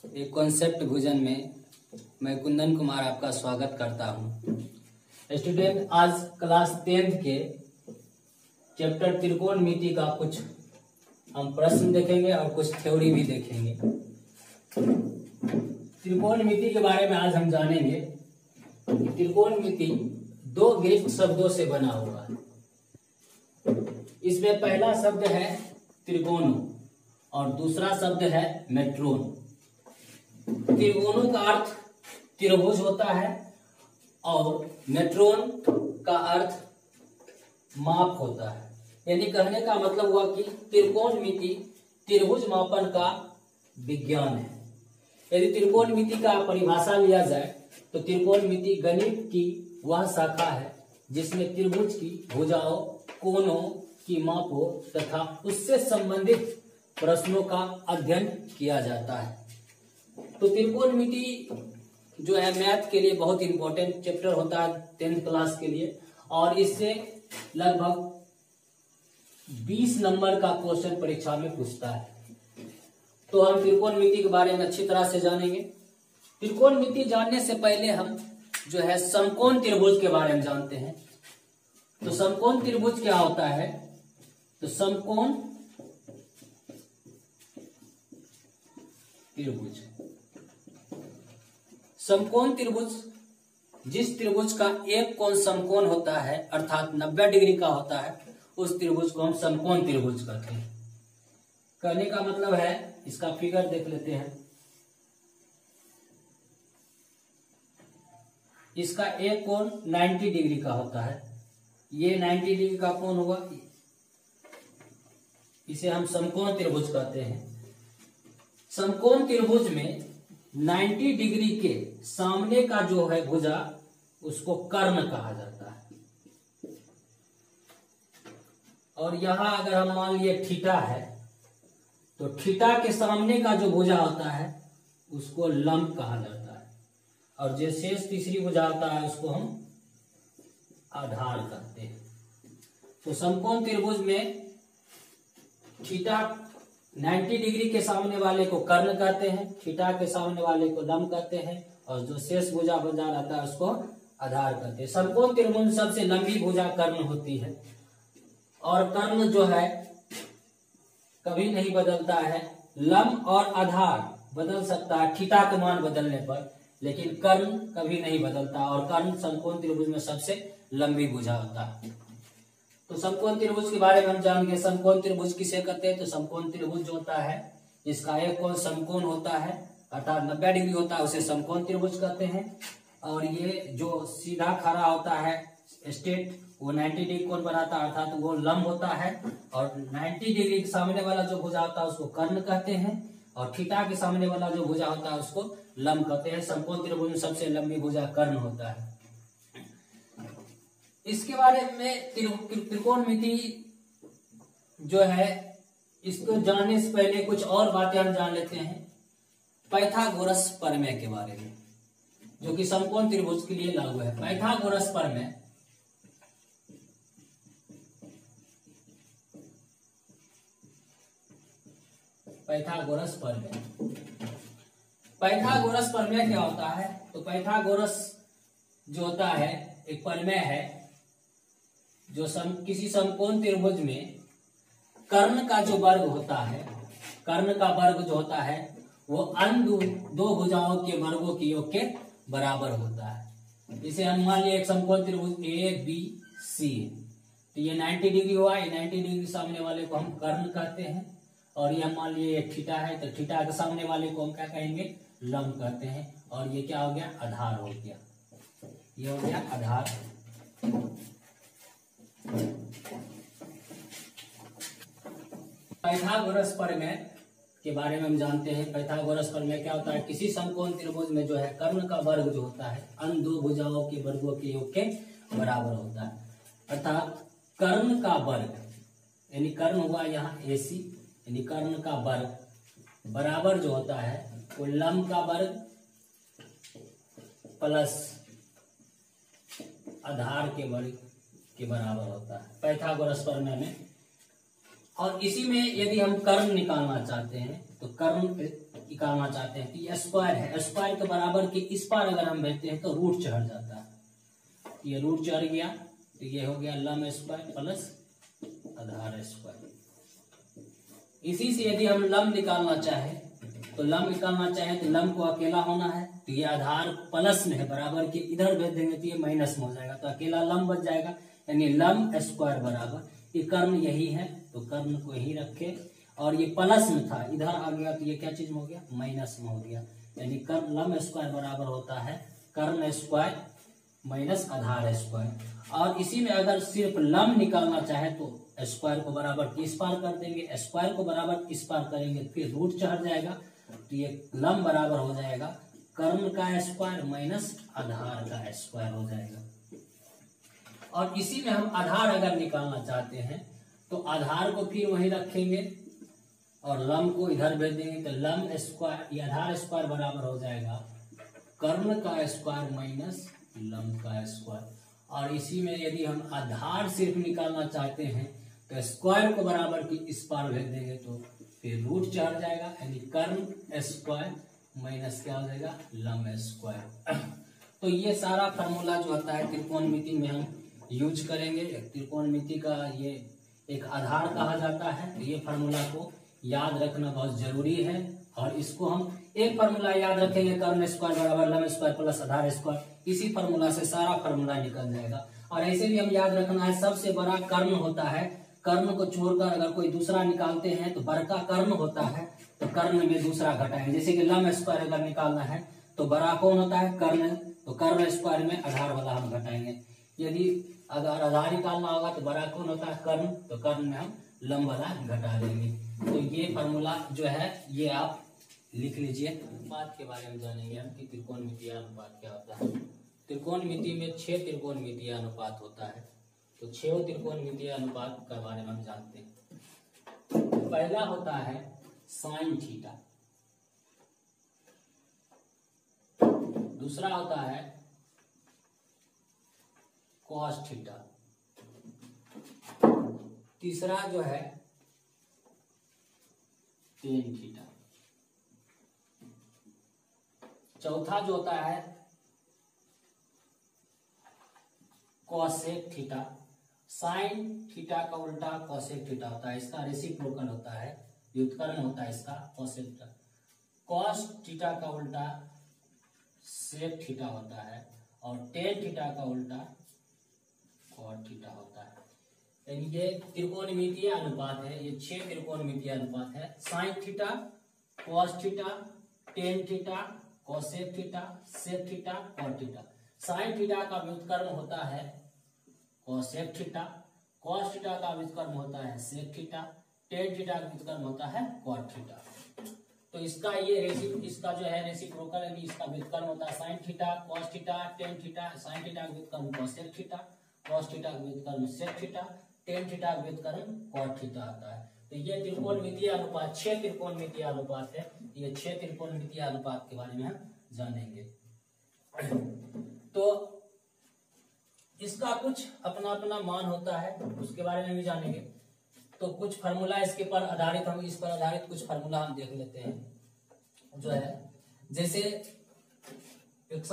एक कॉन्सेप्ट भोजन में मैं कुंदन कुमार आपका स्वागत करता हूं। स्टूडेंट, आज क्लास 10th के चैप्टर त्रिकोणमिति का कुछ हम प्रश्न देखेंगे और कुछ थ्योरी भी देखेंगे। त्रिकोणमिति के बारे में आज हम जानेंगे कि त्रिकोणमिति दो ग्रीक शब्दों से बना हुआ है। इसमें पहला शब्द है त्रिकोण और दूसरा शब्द है मेट्रोन। त्रिकोणों का अर्थ त्रिभुज होता है और मेट्रोन का अर्थ माप होता है। यानी कहने का मतलब हुआ कि त्रिकोणमिति त्रिभुज मापन का विज्ञान है। यदि त्रिकोणमिति का परिभाषा लिया जाए तो त्रिकोणमिति गणित की वह शाखा है जिसमें त्रिभुज की भुजाओं, कोणों की मापों तथा उससे संबंधित प्रश्नों का अध्ययन किया जाता है। तो त्रिकोणमिति जो है मैथ के लिए बहुत इंपॉर्टेंट चैप्टर होता है 10th क्लास के लिए, और इससे लगभग 20 नंबर का क्वेश्चन परीक्षा में पूछता है। तो हम त्रिकोणमिति के बारे में अच्छी तरह से जानेंगे। त्रिकोणमिति जानने से पहले हम जो है समकोण त्रिभुज के बारे में जानते हैं। तो समकोण त्रिभुज क्या होता है? तो समकोण त्रिभुज, समकोण त्रिभुज जिस त्रिभुज का एक कोण समकोण होता है अर्थात 90 डिग्री का होता है, उस त्रिभुज को हम समकोण त्रिभुज कहते हैं। कहने का मतलब है, इसका फिगर देख लेते हैं। इसका एक कोण 90 डिग्री का होता है। ये 90 डिग्री का कोण हुआ, इसे हम समकोण त्रिभुज कहते हैं। समकोण त्रिभुज में 90 डिग्री के सामने का जो है भुजा, उसको कर्ण कहा जाता है। और यहां अगर हम मान लिए थीटा है, तो थीटा के सामने का जो भुजा होता है उसको लंब कहा जाता है, और जो शेष तीसरी भुजा होता है उसको हम आधार कहते हैं। तो समकोण त्रिभुज में थीटा 90 डिग्री के सामने वाले को कर्ण कहते हैं, थीटा के सामने वाले को लंब कहते हैं, और जो शेष भुजा बचा रहता है उसको आधार कहते हैं। समकोण त्रिभुज में सबसे लंबी भुजा कर्ण होती है, और कर्ण जो है कभी नहीं बदलता है। लंब और आधार बदल सकता है थीटा का मान बदलने पर, लेकिन कर्ण कभी नहीं बदलता, और कर्ण समकोण त्रिभुज में सबसे लंबी भुजा होता है। तो समकोण त्रिभुज के बारे में हम जानेंगे। समकोण त्रिभुज किसे कहते हैं? तो समकोण त्रिभुज जो होता है जिसका एक कोण समकोण होता है अर्थात 90 डिग्री होता है, उसे समकोण त्रिभुज कहते हैं। और ये जो सीधा खड़ा होता है स्ट्रेट, वो 90 डिग्री कोण बनाता है अर्थात वो लंब होता है। और 90 डिग्री के सामने वाला जो भुजा होता है उसको कर्ण कहते हैं, और थीटा के सामने वाला जो भुजा होता है उसको लंब कहते हैं। समकोण त्रिभुज में सबसे लंबी भुजा कर्ण होता है। इसके बारे में त्रिकोणमिति जो है, इसको जानने से पहले कुछ और बातें हम जान लेते हैं पाइथागोरस प्रमेय के बारे में, जो कि समकोण त्रिभुज के लिए लागू है। पाइथागोरस प्रमेय पाइथागोरस प्रमेय पाइथागोरस प्रमेय क्या होता है? तो पाइथागोरस जो होता है एक प्रमेय है जो किसी समकोण त्रिभुज में कर्ण का जो वर्ग होता है, कर्ण का वर्ग जो होता है वो अन्य दो भुजाओं के वर्गों के योग के बराबर होता है। इसे हम मान लिया एक समकोण त्रिभुज ए बी सी, तो ये 90 डिग्री हुआ। ये 90 डिग्री सामने वाले को हम कर्ण कहते हैं, और ये हम मान लिए ये थीटा है, तो थीटा के सामने वाले को हम क्या कहेंगे? लंब कहते हैं। और ये क्या हो गया? आधार हो गया। ये हो गया आधार। पाइथागोरस प्रमेय के बारे में हम जानते हैं। पाइथागोरस प्रमेय क्या होता है? किसी समकोण त्रिभुज में जो है कर्ण का वर्ग जो होता है अन्य दो भुजाओं के वर्गों के योग के बराबर होता है। अर्थात कर्ण का वर्ग, यानी कर्ण हुआ यहाँ AC, यानी कर्ण का वर्ग बराबर जो होता है वो लंब का वर्ग प्लस आधार के वर्ग के बराबर होता है पाइथागोरस प्रमेय में। और इसी में यदि हम कर्ण निकालना चाहते हैं तो कर्ण निकालना चाहते हैं, तो ये स्क्वायर है, स्क्वायर के बराबर के इस पार अगर हम भेजते हैं तो रूट चढ़ जाता है, ये रूट चढ़ गया तो ये हो गया लम स्क्वायर प्लस आधार स्क्वायर। इसी से यदि हम लम निकालना चाहे तो लम को अकेला होना है, तो ये आधार प्लस में है, बराबर के इधर भेज देंगे तो ये माइनस में हो जाएगा, तो अकेला लम बच जाएगा, यानी लम स्क्वायर बराबर, ये कर्ण यही है तो कर्ण को यही रखे, और ये प्लस में था इधर आ गया तो ये क्या चीज में हो गया, माइनस में हो गया, यानी लम स्क्वायर बराबर होता है कर्ण स्क्वायर माइनस आधार स्क्वायर। और इसी में अगर सिर्फ लम निकालना चाहे तो स्क्वायर को बराबर इस पार कर देंगे, स्क्वायर को बराबर इस पार करेंगे फिर रूट चढ़ जाएगा, तो ये लम बराबर हो जाएगा कर्ण का स्क्वायर माइनस आधार का स्क्वायर हो जाएगा। और इसी में हम आधार अगर निकालना चाहते हैं तो आधार को फिर वहीं रखेंगे और लम को इधर भेज देंगे, तो लम स्क्वायर ये आधार स्क्वायर बराबर हो जाएगा कर्ण का स्क्वायर माइनस लम का स्क्वायर। और इसी में यदि हम आधार सिर्फ निकालना चाहते हैं तो स्क्वायर को बराबर की इस पार भेज देंगे तो फिर रूट चढ़ जाएगा, यानी कर्ण स्क्वायर माइनस क्या हो जाएगा, लम स्क्वायर। तो ये सारा फार्मूला जो होता है त्रिकोणमिति में हम यूज करेंगे। त्रिकोणमिति का ये एक आधार कहा जाता है, तो ये फार्मूला को याद रखना बहुत जरूरी है। और इसको हम एक फार्मूला याद रखेंगे, कर्ण स्क्वायर बराबर लम स्क्वायर प्लस आधार स्क्वायर, इसी फार्मूला से सारा फार्मूला निकल जाएगा। और ऐसे भी हम याद रखना है सबसे बड़ा कर्ण होता है, कर्ण को छोड़कर अगर कोई दूसरा निकालते हैं तो बड़ा कर्ण होता है, तो कर्ण में दूसरा घटाएंगे। जैसे कि लम स्क्वायर अगर निकालना है तो बड़ा कौन होता है, कर्ण, तो कर्ण स्क्वायर में आधार वाला हम घटाएंगे। यदि अगर आधार निकालना होगा तो बड़ा कौन होता है, कर्ण, तो कर्ण में हम लम वाला घटा देंगे। तो ये फार्मूला जो है ये आप लिख लीजिए। अनुपात के बारे में जानेंगे हम कि त्रिकोणमितीय अनुपात क्या होता है। त्रिकोणमिति में 6 त्रिकोणमितीय अनुपात होता है, तो 6 त्रिकोणमितीय अनुपात के बारे में हम जानते हैं। पहला होता है साइन थीटा, दूसरा होता है कॉस थीटा, तीसरा जो है टेन थीटा, चौथा जो होता है कॉसेक थीटा। साइन थीटा का उल्टा कॉसेक थीटा होता है, इसका रेसिप्रोकल होता है, व्युत्क्रम होता है इसका कॉसेक थीटा। कॉस थीटा का उल्टा सेक थीटा होता है, और टेन थीटा का उल्टा कॉट थीटा होता है। यानी ये त्रिकोणमितीय अनुपात है, ये 6 त्रिकोणमितीय अनुपात है। Sine theta, cos theta, tan theta, cosec theta, sec theta, cot theta. Sine theta का व्युत्क्रम होता है कॉसेक थीटा, कॉस थीटा का व्युत्क्रम होता है सेक थीटा, टेन थीटा का व्युत्क्रम होता है कॉट थीटा। तो इसका इसका जो है रेसिप्रोकल, यानी इसका व्युत्क्रम होता है sine theta, cos theta, tan theta, sine theta का व्युत्क्रम कॉसेक थीटा, कॉस थीटा का व्युत्क्रम सेक थीटा, टेन थीटा का व्युत्क्रम कॉट थीटा आता है। तो ये त्रिकोणमितीय अनुपात 6 त्रिकोणमितीय अनुपात है। ये 6 त्रिकोणमितीय अनुपात के बारे में हम जानेंगे। तो इसका कुछ अपना अपना मान होता है, उसके बारे में भी जानेंगे। तो कुछ फार्मूला इसके पर आधारित, हम इस पर आधारित कुछ फार्मूला हम देख लेते हैं जो है। जैसे एक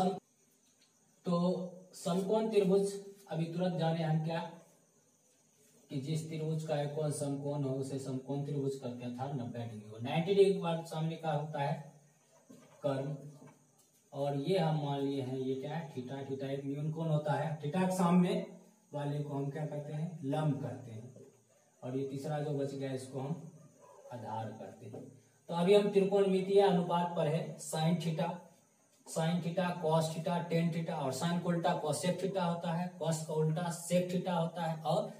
समकोण त्रिभुज, अभी तुरंत जाने हम क्या कि जिस त्रिभुज का एक कोण समकोण हो उसे समकोण त्रिभुज करते हैं, 90 डिग्री हो, 90 डिग्री के बाद सामने का होता है कर्म। और ये हम मान लिए हैं ये क्या है, थीटा। थीटा एक न्यून कोण होता है, थीटा के सामने वाले को हम क्या करते हैं, लंब करते हैं। और ये तीसरा जो बच गया इसको हम आधार करते हैं। तो अभी हम त्रिकोणमितीय अनुपात पर है। Sine theta, cos theta, tan theta, और साइन का उल्टा कॉसेक थीटा होता है, कॉस का उल्टा सेक थीटा होता है, और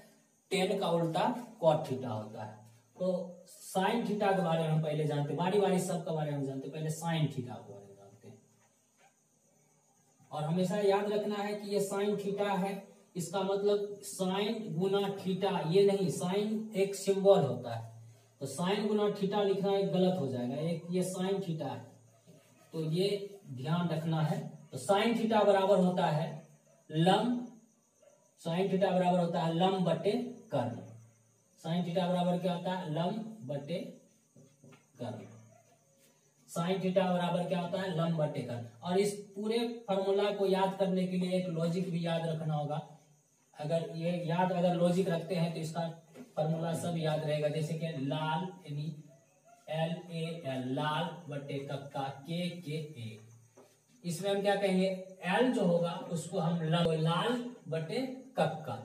टेन का उल्टा कॉट थीटा होता है। तो साइन थीटा के बारे में हम पहले जानते हैं, बारी बारी सब के बारे में जानते हैं। पहले साइन थीटा के बारे में जानते हैं, और हमेशा याद रखना है कि ये साइन थीटा है, इसका मतलब साइन गुना थीटा, ये नहीं, साइन एक सिंबल होता है, तो साइन गुना थीटा लिखना एक गलत हो जाएगा। एक ये साइन थीटा है, तो ये ध्यान रखना है। तो साइन थीटा बराबर होता है लंब, साइन थीटा बराबर होता है लंब बटे कर्ण। साइन थीटा बराबर क्या होता है, लंब बटे कर्ण। साइन थीटा बराबर क्या होता है, लंब बटे कर्ण। और इस पूरे फॉर्मूला को याद करने के लिए एक लॉजिक भी याद रखना होगा। अगर लॉजिक रखते हैं तो इसका फॉर्मूला सब याद रहेगा। जैसे कि लाल यानी LAL, लाल बटे कक्का KKA। इसमें हम क्या कहेंगे, L जो होगा उसको हम लाल बटे कक्का,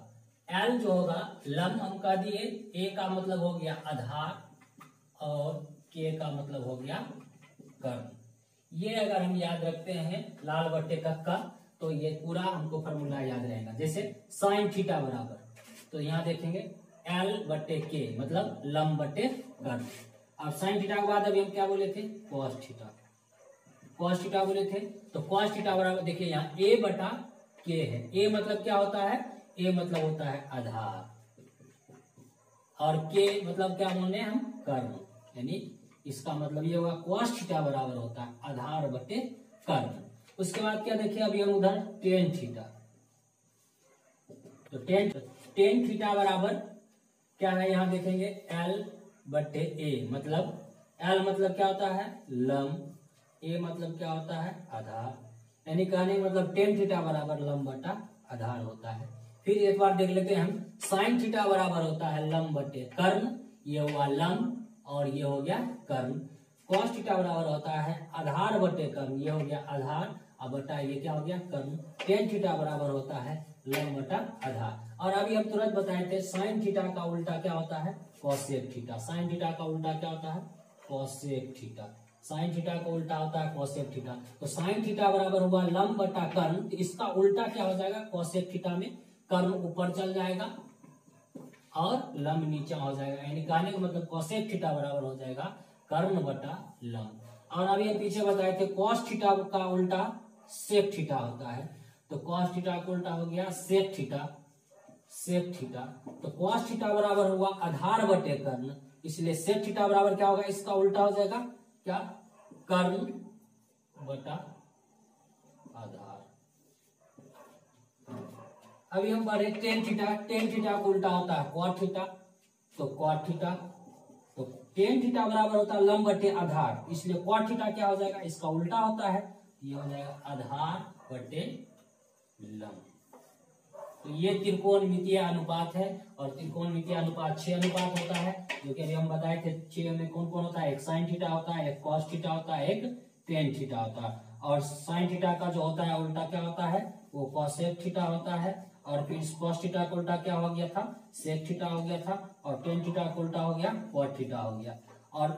L जो होगा लंब हम कह दिए, A का मतलब हो गया आधार और K का मतलब हो गया कर्ण। ये अगर हम याद रखते हैं लाल बटे कक्का तो ये पूरा हमको फॉर्मूला याद रहेगा। जैसे साइन थीटा बराबर, तो यहाँ देखेंगे L बटे K मतलब लंब बटे कर्ण। अब साइन थीटा के बाद अभी हम क्या बोले थे, कॉस थीटा, कॉस थीटा बोले थे। तो कॉस थीटा बराबर देखिए यहाँ A बटा K है। A मतलब क्या होता है, A मतलब होता है आधार और K मतलब क्या बोले हम, कर्ण। यानी इसका मतलब ये होगा कॉस थीटा बराबर होता है आधार बटे कर्ण। उसके बाद क्या देखिए अभी हम उधर टेन थीटा, तो टेन थीटा बराबर क्या है, यहाँ देखेंगे L बटे A मतलब L मतलब क्या होता है लंब, A मतलब क्या होता है आधार, यानी कहने मतलब टेन थीटा बराबर लंब बटा आधार होता है। फिर एक बार देख लेते हैं हम, साइन थीटा बराबर होता है लंब बटे कर्ण, ये हुआ लंब और ये हो गया कर्ण। कॉस थीटा बराबर होता है आधार बटे कर्ण, ये हो गया आधार और बटा ये क्या हो गया कर्ण। टेन थीटा बराबर होता है लंब बटा आधार। और अभी हम तुरंत बताए थे साइन थीटा का उल्टा क्या होता है, कोसेक थीटा। साइन थीटा का उल्टा क्या होता है, कोसेक थीटा। साइन थीटा का उल्टा होता है कोसेक थीटा। तो साइन थीटा बराबर हुआ लंब बटा कर्ण, तो इसका उल्टा क्या हो जाएगा, कोसेक थीटा में कर्ण ऊपर चल जाएगा और लंब नीचे हो जाएगा। यानी कहने का मतलब कोसेक थीटा बराबर हो जाएगा कर्ण बटा लंब। और अभी हम पीछे बताए थे कॉस थीटा का उल्टा सेक थीटा होता है। तो कॉस थीटा का उल्टा हो गया सेक थीटा, सेक थीटा। तो कॉस थीटा बराबर हुआ आधार बटे कर्ण, इसलिए सेक थीटा बराबर क्या होगा, इसका उल्टा हो जाएगा क्या, कर्ण बटा आधार। अभी हम बढ़े टेन थीटा, टेन थीटा का उल्टा होता है कॉट थीटा, तो कॉट थीटा, तो टेन थीटा बराबर होता है लंब बटे आधार, इसलिए कॉट थीटा क्या हो जाएगा, इसका उल्टा होता है, ये हो जाएगा आधार बटे लंब। तो ये त्रिकोणमितीय अनुपात है और त्रिकोणमितीय अनुपात 6 अनुपात होता है, जो कि अभी हम बताए थे 6 में कौन कौन होता है, एक साइन थीटा होता है, एक कॉस थीटा होता है, एक टेन थीटा होता है। और साइन थीटा का जो होता है उल्टा क्या होता है, वो कॉसेक थीटा होता है। और फिर कॉस थीटा का उल्टा क्या हो गया था, सेक थीटा हो गया था। और टेन थीटा का उल्टा हो गया कॉट थीटा हो गया। और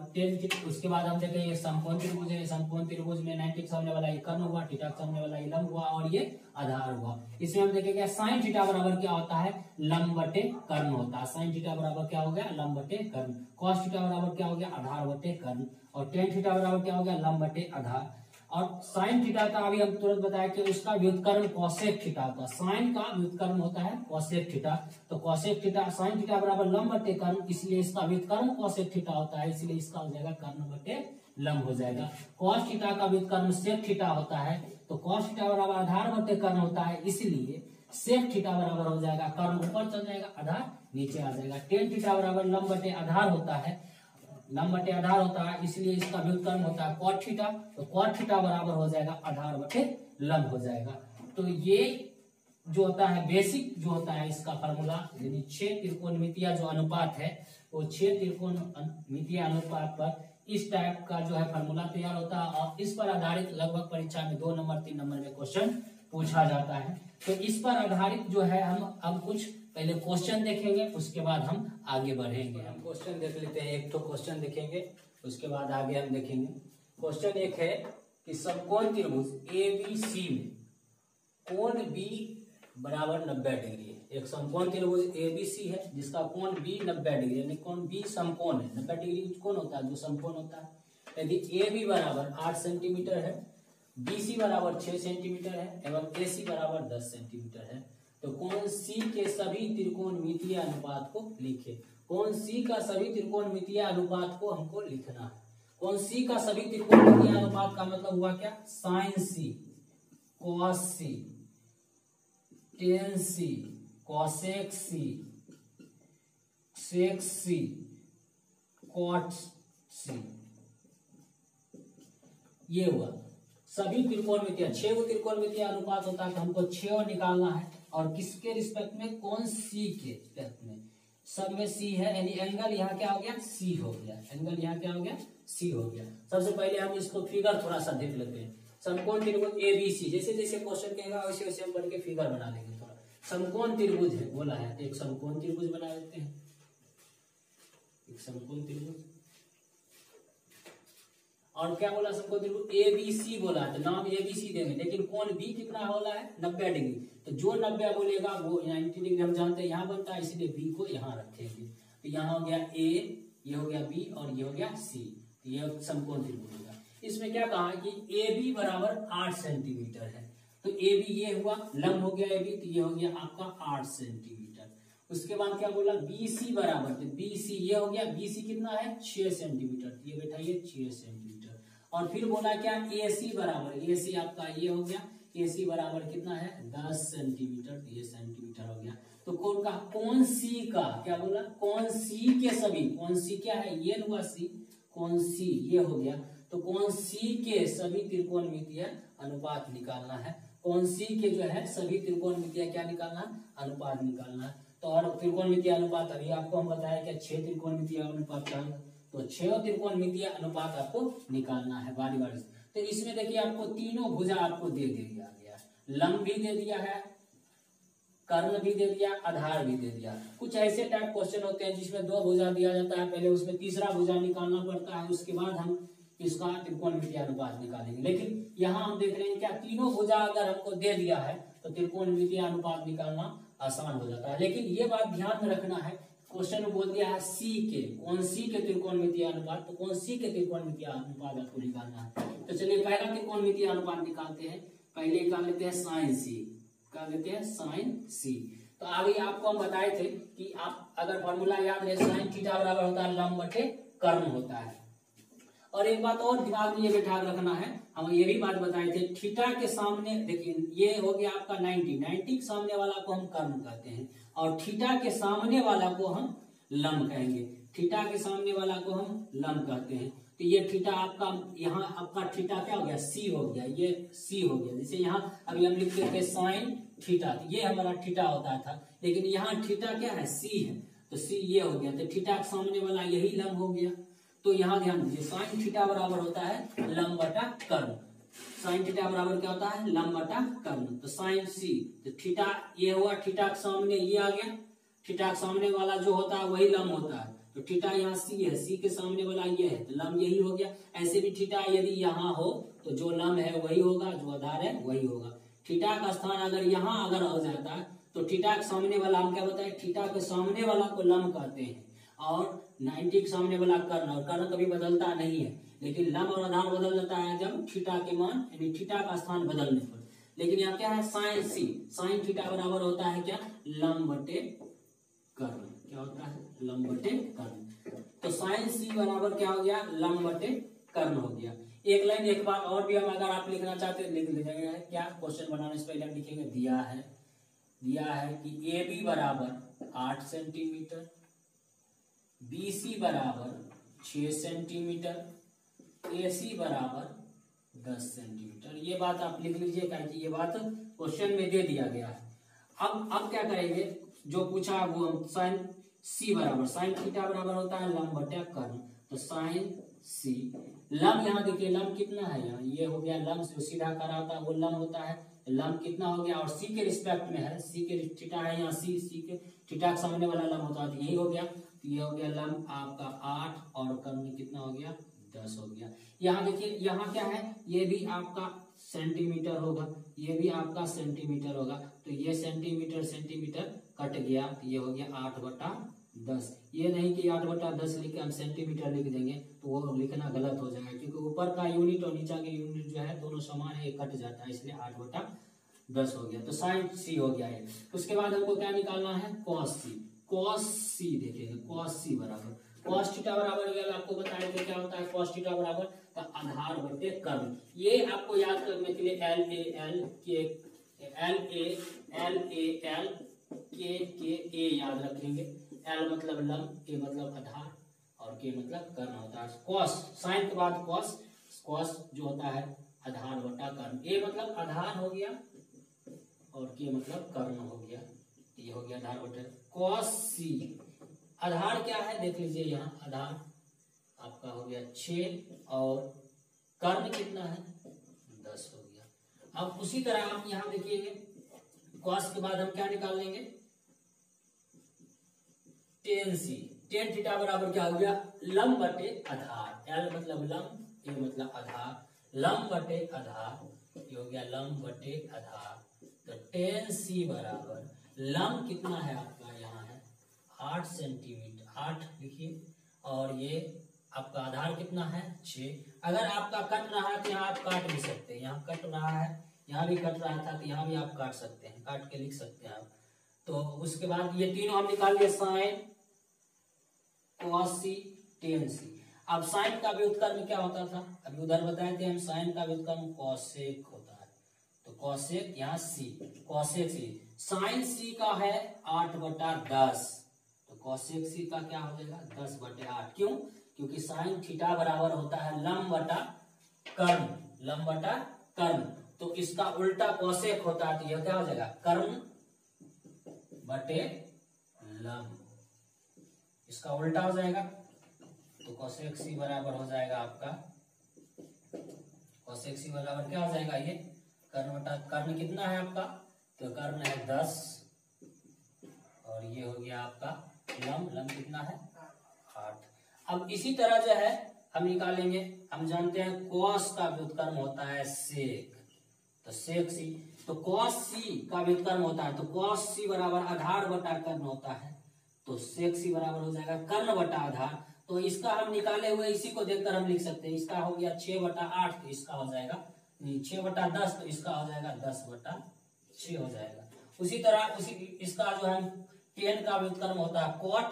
उसके बाद हम देखेंगे ये समकोण त्रिभुज है, समकोण त्रिभुज में 90 के सामने वाला ये कर्ण हुआ, थीटा के सामने वाला ये लंब हुआ और ये आधार हुआ। इसमें हम देखेंगे साइन थीटा बराबर क्या होता है, लंब बटे कर्ण होता है। साइन थीटा बराबर क्या हो गया, लंब बटे कर्ण। कॉस थीटा बराबर क्या हो गया, आधार बटे कर्ण। और टेन थीटा बराबर क्या हो गया, लंब बटे आधार। और साइन थीटा का अभी हम तुरंत बताया कि उसका व्युत्कर्ण कोसेक थीटा होता है। साइन का व्युत्कर्ण होता है कोसेक थीटा, तो कोसेक थीटा, साइन थीटा बराबर लंब बटे कर्ण, इसलिए इसका व्युत्कर्ण कोसेक थीटा होता है, इसलिए इसका हो जाएगा कर्ण बटे लंब हो जाएगा। कॉस थीटा का व्युत्कर्ण सेक थीटा होता है, तो कॉस थीटा बराबर आधार बटे कर्ण होता है, इसलिए सेक थीटा बराबर हो जाएगा कर्ण ऊपर चल जाएगा, आधार नीचे आ जाएगा। टेन थीटा बराबर लंब बटे आधार होता है, लंब बटे आधार होता है, इसलिए इसका व्युत्कर्ण होता है कॉट थीटा, तो कॉट थीटा बराबर हो जाएगा आधार बटे लंब हो जाएगा। तो ये जो होता है बेसिक जो होता है इसका फार्मूला, यानी 6 त्रिकोणमितीय जो अनुपात है वो 6 त्रिकोणमितीय अनुपात पर इस टाइप का जो है फार्मूला तैयार होता है। और इस पर आधारित लगभग परीक्षा में 2 नंबर 3 नंबर में क्वेश्चन पूछा जाता है। तो इस पर आधारित जो है हम अब कुछ पहले क्वेश्चन देखेंगे, उसके बाद हम आगे बढ़ेंगे। हम क्वेश्चन देख लेते हैं, एक तो क्वेश्चन देखेंगे, उसके बाद आगे हम देखेंगे। क्वेश्चन एक है कि समकोण त्रिभुज ABC में कोण B बराबर 90 डिग्री है। एक समकोण त्रिभुज ABC है जिसका कोण B 90 डिग्री, यानी कोण B समकोण है। 90 डिग्री कौन होता है, जो समकोण होता है। यदि AB बराबर 8 सेंटीमीटर है, BC बराबर 6 सेंटीमीटर है एवं AC बराबर 10 सेंटीमीटर है, तो कोण C के सभी त्रिकोणमितीय अनुपात को लिखे। कोण C का सभी त्रिकोणमितीय अनुपात को हमको लिखना है। कोण C का सभी त्रिकोणमितीय अनुपात का मतलब हुआ क्या, sine C, cos C, tan C, cosec C, sec C, cot C। ये हुआ सभी त्रिकोणमितीय 6 गो त्रिकोणमितीय अनुपात होता है, तो हमको 6 निकालना है। और किसके रिस्पेक्ट में? कौन सी के रिस्पेक्ट में? सब में सी है, यानी एंगल यहाँ क्या हो गया? सी हो गया। एंगल यहाँ क्या हो गया? सी हो गया। सबसे पहले हम इसको फिगर थोड़ा सा देख लेते हैं। समकोण त्रिभुज एबीसी, जैसे जैसे क्वेश्चन कहेगा वैसे वैसे हम बढ़ के फिगर बना लेंगे। थोड़ा समकोण त्रिभुज है बोला है, तो एक समकोण त्रिभुज बना लेते हैं। एक समकोण त्रिभुज, और क्या बोला? समकोण त्रिभुज एबीसी बोला, तो नाम एबीसी देंगे, लेकिन कोण बी कितना होला है? 90 डिग्री। तो जो 90 बोलेगा वो 90 डिग्री हम जानते हैं यहाँ बनता है, इसलिए बी को यहाँ रखेंगे। तो यहाँ हो गया ए, ये हो गया बी और ये हो गया सी। ये समकोण त्रिभुज होगा। इसमें क्या कहा कि ए बी बराबर 8 सेंटीमीटर है। तो ए बी ये हुआ, लंब हो गया ए बी, तो ये हो गया आपका 8 सेंटीमीटर। उसके बाद क्या बोला? बी सी बराबर, तो बी सी ये हो गया, बी सी कितना है? 6 सेंटीमीटर। तो ये बेटा ये 6 सेंटीमीटर। और फिर बोला क्या? ए सी बराबर, ए सी आपका ये हो गया, ए सी बराबर कितना है? 10 सेंटीमीटर। तो ये सेंटीमीटर हो गया। तो कौन का? कौन सी का क्या बोला? कौन सी के सभी, कौन सी क्या है? ये हुआ सी, कौन सी ये हो गया। तो कौन सी के सभी त्रिकोणमितीय अनुपात निकालना है। कौन सी के जो है सभी त्रिकोणमितीय क्या निकालना? अनुपात निकालना है। तो और त्रिकोणमितीय अनुपात अभी आपको हम बताया क्या? 6 त्रिकोणमितीय अनुपात का, तो 6 त्रिकोणमितीय अनुपात आपको निकालना है बारी बारी से। तो इसमें देखिए आपको तीनों भुजा आपको दे दिया गया, लंब भी दे दिया है, कर्ण भी दे दिया, आधार भी दे दिया। कुछ ऐसे टाइप क्वेश्चन होते हैं जिसमें 2 भुजा दिया जाता है, पहले उसमें तीसरा भुजा निकालना पड़ता है, उसके बाद हम इसका त्रिकोणमितीय अनुपात निकालेंगे। लेकिन यहाँ हम देख रहे हैं क्या? तीनों भुजा अगर हमको दे दिया है तो त्रिकोणमितीय अनुपात निकालना आसान हो जाता है। लेकिन ये बात ध्यान में रखना है, क्वेश्चन में बोल दिया है सी के, कौन सी के त्रिकोणमितीय अनुपात, तो कौन सी के त्रिकोणमितीय अनुपात आपको निकालना है। तो चलिए पहला त्रिकोणमितीय अनुपात निकालते हैं। पहले निकाल लेते हैं साइन सी, कर लेते हैं साइन सी। तो अभी आपको हम बताए थे कि आप अगर फॉर्मूला याद रहे, साइन थीटा बराबर होता है लंब बटे कर्ण होता है। और एक बात और दिमाग में ये बैठा रखना है, हम ये भी बात बताए थे, थीटा के सामने देखिए ये हो गया आपका 90 के सामने वाला को हम कर्ण कहते हैं, और थीटा के सामने वाला को हम लंब कहेंगे। थीटा के सामने वाला को हम लंब कहते हैं। तो ये थीटा आपका, यहाँ आपका थीटा क्या हो गया? सी हो गया, ये सी हो गया। जैसे यहाँ अभी हम लिखते थे साइन थीटा, तो ये हमारा थीटा होता था, लेकिन यहाँ थीटा क्या है? सी है, तो सी ये हो गया। तो थीटा के सामने वाला यही लंब हो गया। तो यहाँ ध्यान दीजिए, साइन थीटा बराबर होता है लंब बटा कर्ण। साइन थीटा बराबर क्या होता है? लंब बटा कर्ण। तो साइन सी, तो थीटा ये हुआ, थीटा के सामने ये आ गया, थीटा के सामने वाला जो होता है वही लंब होता है। तो थीटा यहाँ सी है, सी के सामने वाला ये है, तो लंब यही हो गया। ऐसे भी थीटा यदि यहाँ हो तो जो लंब है वही होगा, जो आधार है वही होगा। थीटा का स्थान अगर यहाँ अगर हो जाता है तो थीटा के सामने वाला हम क्या बताए? थीटा के सामने वाला को लंब कहते हैं, और 90 के सामने वाला कर्ण, और कर्ण कभी बदलता नहीं है, लेकिन लंब और आधार बदल जाता है जब थीटा के मान यानी थीटा का स्थान बदलने पर। लेकिन यहाँ क्या है? साइन सी, साइन थीटा बराबर होता है क्या? लंब बटे कर्ण। क्या होता है? लंब बटे कर्ण। तो साइन सी बराबर क्या हो गया? लंब बटे कर्ण हो गया। एक लाइन एक बार और भी हम अगर आप लिखना चाहते हैं लिख लीजिएगा। क्या क्वेश्चन बनाने से पहले हम लिखेंगे, दिया है कि ए बी बराबर 8 सेंटीमीटर, बी सी बराबर 6 सेंटीमीटर, ए सी बराबर 10 सेंटीमीटर। ये बात आप लिख लीजिए, क्योंकि ये बात क्वेश्चन में दे दिया गया है। अब क्या करेंगे? जो पूछा वो हम साइन सी बराबर, साइन थीटा बराबर होता है लंब बटे कर्ण। तो साइन सी, लंब यहाँ देखिए लंब कितना है? यहाँ ये हो गया लंब, जो सीधा करा होता है वो लंब होता है। लंब कितना हो गया? और सी के रिस्पेक्ट में है, सी के थीटा है यहाँ, सी के थीटा के सामने वाला लंब होता है, यही हो गया। तो ये हो गया लंब आपका 8 और कर्ण कितना हो गया? 10 हो गया। यहाँ देखिए यहाँ क्या है? ये भी आपका सेंटीमीटर होगा, ये भी आपका सेंटीमीटर होगा। तो ये सेंटीमीटर कट गया, तो ये हो गया 8/10। ये नहीं कि 8/10 लिख के हम सेंटीमीटर लिख देंगे, तो वो लिखना गलत हो जाएगा, क्योंकि ऊपर का यूनिट और नीचे का यूनिट जो है दोनों समान है, कट जाता है, इसलिए 8/10 हो गया। तो साइन सी हो गया है। उसके बाद हमको क्या निकालना है? कॉस सी। कॉस सी देखेंगे, कॉस सी बराबर, कॉस थीटा बराबर आपको बताया थे क्या होता है? कॉस थीटा बराबर का आधार बटे कर्ण। ये आपको याद करने के लिए एल ए के याद रखेंगे। एल मतलब लंब, के मतलब आधार, और के मतलब कर्ण होता है। कॉस, साइन के बाद कॉस, कॉस जो होता है आधार बटा कर्ण, ए मतलब आधार हो गया और के मतलब कर्ण हो गया, ये हो गया आधार बटा कॉस सी। आधार क्या है देख लीजिए, यहाँ आधार आपका हो गया 6 और कर्ण कितना है 10 हो गया। अब उसी तरह हम यहाँ देखिए कॉस के बाद हम क्या निकाल लेंगे, टेन सी। टेन थीटा बराबर क्या हो गया, लंब बटे आधार, एल मतलब लंब, ए मतलब आधार, लंब बटे आधार, ये हो गया लंब बटे आधार। तो टेन सी बराबर लंब कितना है आपका यहाँ है 8 सेंटीमीटर, 8 लिखिए, और ये आपका आधार कितना है 6। अगर आपका कट रहा है तो यहाँ आप काट भी सकते हैं, यहाँ कट रहा है, यहाँ भी कट रहा था तो यहाँ भी आप काट सकते हैं, काट के लिख सकते हैं आप। तो उसके बाद ये तीनों हम निकाल लिए, साइन कॉस सी टेन सी। अब साइन का व्युत्क्रम क्या होता था, अभी उधर बताए थे हम, साइन का व्युत्क्रम कॉसेक होता है, तो कॉसेक यहाँ सी, कॉसेक सी, साइन सी का है 8/10, तो कॉसेक सी का क्या हो जाएगा 10/8। क्यों, क्योंकि साइन थीटा बराबर होता है लंब बटा कर्ण, लंब बटा कर्ण, तो इसका उल्टा कॉसेक होता है, तो यह क्या हो जाएगा कर्ण बटे लंब, इसका उल्टा हो जाएगा, तो कॉसेक सी बराबर हो जाएगा आपका, कॉसेक सी बराबर क्या हो जाएगा, ये कर्ण बटा कर्ण कितना है आपका, तो कर्ण है 10 और ये हो गया आपका लंब, लंब कितना है 8। अब इसी तरह जो है हम निकालेंगे, हम जानते हैं कॉस का व्युत्क्रम होता है सेक, तो सेक सी, तो कॉस सी का व्युत्क्रम होता है, तो कॉस सी बराबर आधार बटा कर्ण होता है, तो सेक सी बराबर हो जाएगा कर्ण बटा आधार। तो इसका हम निकाले हुए इसी को देखकर हम लिख सकते हैं, इसका हो गया 6/8, तो इसका हो जाएगा 6/10, तो इसका हो जाएगा 10/6 हो जाएगा। उसी तरह उसी इसका जो है टेन का व्युत्क्रम होता है कॉट,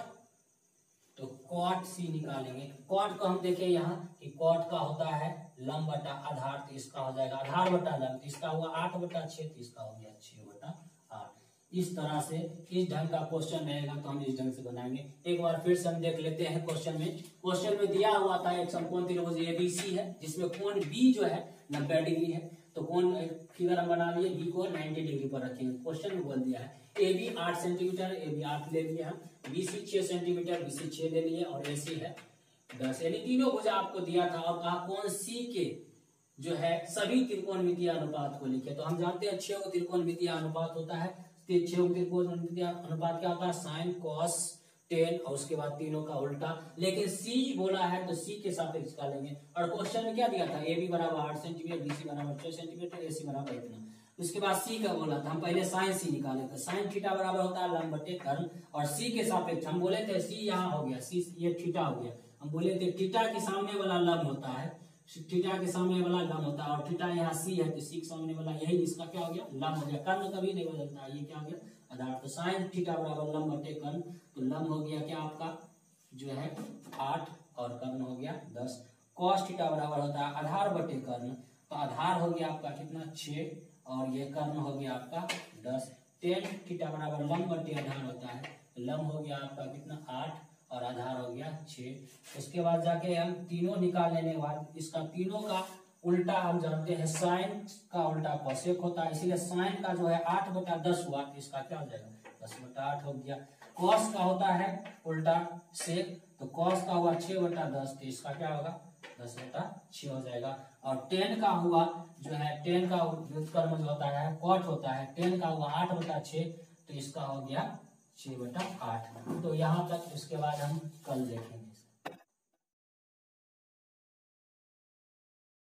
तो कॉट सी निकालेंगे। कॉट को हम देखें यहाँ कि कॉट का होता है लंब बटा आधार, तो इसका हो जाएगा आधार बटा लंब, तो इसका हुआ 8/6, तो इसका हो गया 6/8। इस तरह से इस ढंग का क्वेश्चन रहेगा तो हम इस ढंग से बनाएंगे। एक बार फिर से हम देख लेते हैं क्वेश्चन में दिया हुआ था एक समकोण त्रिभुज एबीसी है, जिसमें कोण बी जो है 90 डिग्री है, तो कोण फिगर हम बना लिए, बी को 90 डिग्री पर रखेंगे। क्वेश्चन में बोल दिया है A B 8 centimetre, A B 8 ले लिया, B C 6 centimetre, B C 6 ले लिए, और ए सी है 10, यानी तीनों भुजा आपको दिया था, और कहा कोण सी के जो है सभी त्रिकोणमितीय अनुपात को लिखे। तो हम जानते हैं 6 त्रिकोणमितीय अनुपात होता है, 6 त्रिकोणमितीय अनुपात क्या होता है, साइन कॉस टेन, और उसके बाद तीनों का उल्टा। लेकिन सी बोला है तो सी के सापेक्ष निकालेंगे, और क्वेश्चन में क्या दिया था, ए बी बराबर 8 सेंटीमीटर, बी सी बराबर 6 सेंटीमीटर, ए सी बराबर इतना। उसके बाद सी का बोला था, हम पहले साइन सी निकाले थे, साइन थीटा बराबर होता है लंब बटे कर्ण, और सी के सापेक्ष हम बोले थे, सी यहाँ हो गया, सी ये थीटा हो गया, हम बोले थे थीटा के सामने वाला लंब होता है, थीटा के सामने वाला लंब होता है, और थीटा यहाँ सी है, तो सी के सामने वाला यही इसका क्या हो गया लंब हो गया, कर्ण कभी नहीं बदलता है, ये क्या हो गया आधार। तो साइन थीटा बराबर लंब बटे कर्ण, तो लंब हो गया क्या आपका जो है 8 और कर्ण हो गया 10। कॉस थीटा बराबर होता है आधार बटे कर्ण, तो आधार हो गया आपका कितना 6 और ये कर्ण हो गया आपका 10। टेन थीटा बराबर लंब बटे आधार होता है, लंब हो गया आपका कितना 8 और आधार हो गया 6। उसके बाद जाके हम तीनों निकाल लेने के बाद इसका तीनों का उल्टा हम जानते हैं, साइन का उल्टा कॉसेक होता है, इसीलिए साइन का जो है 8/10 हुआ, तो इसका क्या हो जाएगा 10/8 हो गया। कॉस का होता है उल्टा सेक, तो कॉस का हुआ 6/10, तो इसका क्या होगा 10/6 हो जाएगा। और टेन का हुआ जो है, टेन का व्युत्क्रम जो होता है कॉट होता है, टेन का हुआ 8/6, तो इसका हो गया 6/8। तो यहाँ तक, उसके बाद हम कल देखेंगे।